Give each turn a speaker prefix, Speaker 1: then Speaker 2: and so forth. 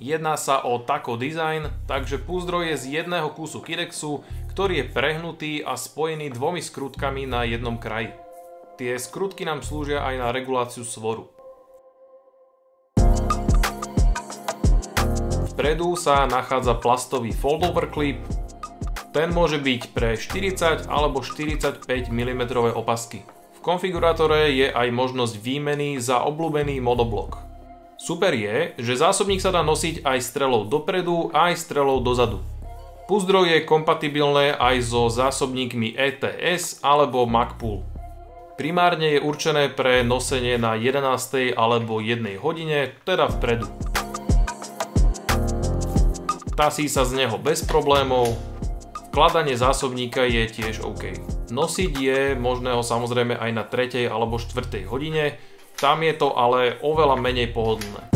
Speaker 1: Jedná sa o taco design, takže púzdroj je z jedného kusu Kidexu, ktorý je prehnutý a spojený dvomi skrutkami na jednom kraji. Tie skrutky nám slúžia aj na reguláciu svoru. Vpredu sa nachádza plastový foldover clip. Ten môže byť pre 40 alebo 45 mm opasky. V konfigurátore je aj možnosť výmeny za obľúbený monoblok. Super je, že zásobník sa dá nosiť aj strelou dopredu, aj strelou dozadu. Púzdro je kompatibilné aj so zásobníkmi ETS alebo Magpul. Primárne je určené pre nosenie na 11. alebo 1 hodine, teda vpredu. Tasí sa z neho bez problémov, vkladanie zásobníka je tiež OK. Nosiť je možné ho samozrejme aj na 3. alebo 4. hodine, tam je to ale oveľa menej pohodlné.